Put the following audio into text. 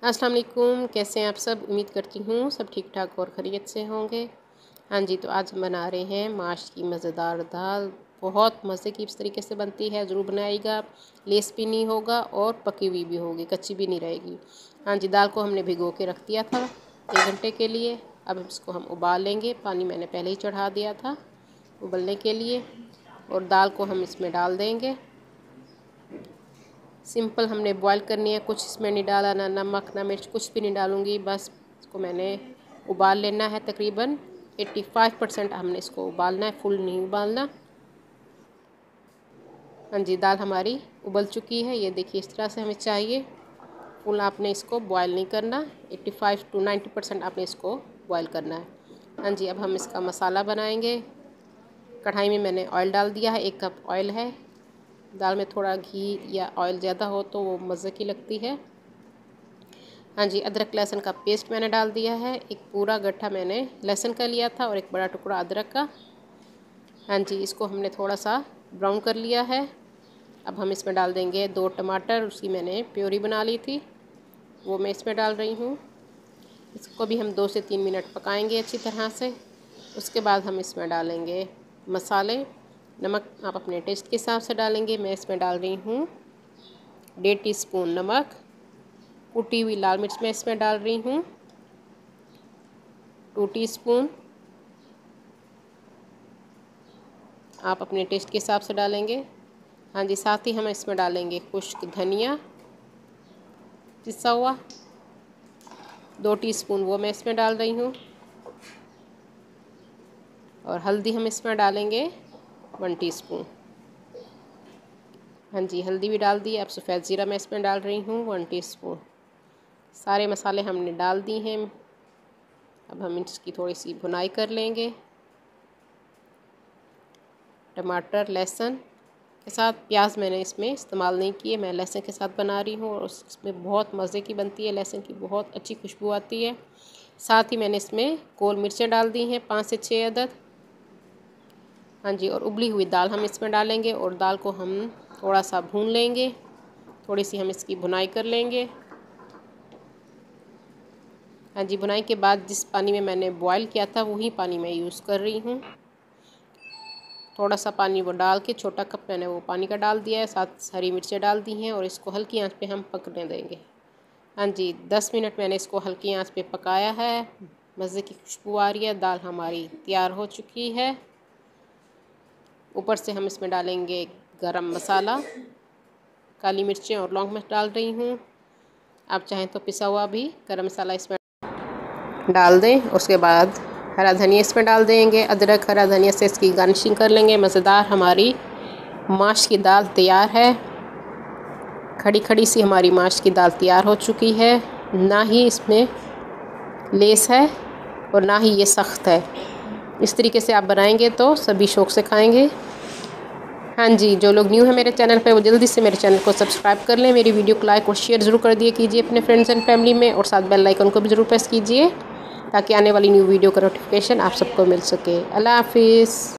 अस्सलाम वालेकुम, कैसे हैं आप सब। उम्मीद करती हूँ सब ठीक ठाक और खैरियत से होंगे। हाँ जी, तो आज हम बना रहे हैं माश की मज़ेदार दाल। बहुत मज़े की इस तरीके से बनती है, ज़रूर बनाइएगा। लेस भी नहीं होगा और पकी हुई भी होगी, कच्ची भी नहीं रहेगी। हाँ जी, दाल को हमने भिगो के रख दिया था 1 घंटे के लिए। अब इसको हम उबाल लेंगे। पानी मैंने पहले ही चढ़ा दिया था उबलने के लिए, और दाल को हम इसमें डाल देंगे। सिंपल हमने बॉईल करनी है, कुछ इसमें नहीं डाला, ना नमक ना मिर्च, कुछ भी नहीं डालूँगी। बस इसको मैंने उबाल लेना है। तकरीबन 85% हमने इसको उबालना है, फुल नहीं उबालना। हाँ जी, दाल हमारी उबल चुकी है, ये देखिए इस तरह से हमें चाहिए। फुल आपने इसको बॉईल नहीं करना, 85 to 90% आपने इसको बॉईल करना है। हाँ जी, अब हम इसका मसाला बनाएंगे। कढ़ाई में मैंने ऑयल डाल दिया है, 1 कप ऑयल है। दाल में थोड़ा घी या ऑयल ज़्यादा हो तो वो मज़े की लगती है। हाँ जी, अदरक लहसुन का पेस्ट मैंने डाल दिया है। एक पूरा गट्ठा मैंने लहसुन का लिया था और एक बड़ा टुकड़ा अदरक का। हाँ जी, इसको हमने थोड़ा सा ब्राउन कर लिया है। अब हम इसमें डाल देंगे 2 टमाटर, उसकी मैंने प्योरी बना ली थी, वो मैं इसमें डाल रही हूँ। इसको भी हम 2 से 3 मिनट पकाएंगे अच्छी तरह से। उसके बाद हम इसमें डालेंगे मसाले। नमक आप अपने टेस्ट के हिसाब से डालेंगे। मैं इसमें डाल रही हूँ 1.5 टीस्पून नमक। कुटी हुई लाल मिर्च मैं इसमें डाल रही हूँ 2 टीस्पून। आप अपने टेस्ट के हिसाब से डालेंगे। हाँ जी, साथ ही हम इसमें डालेंगे खुश्क धनिया पिसा हुआ 2 टीस्पून, वो मैं इसमें डाल रही हूँ। और हल्दी हम इसमें डालेंगे 1 टीस्पून। हाँ जी, हल्दी भी डाल दी। अब सफ़ेद ज़ीरा मैं इसमें डाल रही हूँ 1 टीस्पून। सारे मसाले हमने डाल दिए हैं। अब हम इसकी थोड़ी सी भुनाई कर लेंगे। टमाटर लहसुन के साथ, प्याज मैंने इसमें इस्तेमाल नहीं किए, मैं लहसुन के साथ बना रही हूँ और उसमें बहुत मज़े की बनती है। लहसुन की बहुत अच्छी खुशबू आती है। साथ ही मैंने इसमें गोल मिर्चें डाल दी हैं 5 से 6 अदद। हाँ जी, और उबली हुई दाल हम इसमें डालेंगे और दाल को हम थोड़ा सा भून लेंगे। थोड़ी सी हम इसकी भुनाई कर लेंगे। हाँ जी, भुनाई के बाद जिस पानी में मैंने बॉईल किया था वही पानी मैं यूज़ कर रही हूँ। थोड़ा सा पानी वो डाल के, छोटा कप मैंने वो पानी का डाल दिया है, साथ हरी मिर्चें डाल दी हैं और इसको हल्की आंच पे हम पकने देंगे। हाँ जी, 10 मिनट मैंने इसको हल्की आंच पे पकाया है। मज़े की खुशबू आ रही है। दाल हमारी तैयार हो चुकी है। ऊपर से हम इसमें डालेंगे गरम मसाला, काली मिर्चें और लौंग मिर्च डाल रही हूँ। आप चाहें तो पिसा हुआ भी गरम मसाला इसमें डाल दें। उसके बाद हरा धनिया इसमें डाल देंगे। अदरक हरा धनिया से इसकी गार्निशिंग कर लेंगे। मज़ेदार हमारी माश की दाल तैयार है। खड़ी खड़ी सी हमारी माश की दाल तैयार हो चुकी है। ना ही इसमें लेस है और ना ही ये सख्त है। इस तरीके से आप बनाएंगे तो सभी शौक़ से खाएंगे। हाँ जी, जो लोग न्यू है मेरे चैनल पे वो जल्दी से मेरे चैनल को सब्सक्राइब कर लें। मेरी वीडियो को लाइक और शेयर ज़रूर कर दिए कीजिए अपने फ्रेंड्स एंड फैमिली में, और साथ बेल आइकन को भी ज़रूर प्रेस कीजिए ताकि आने वाली न्यू वीडियो का नोटिफिकेशन आप सबको मिल सके। अल्लाह हाफिज़।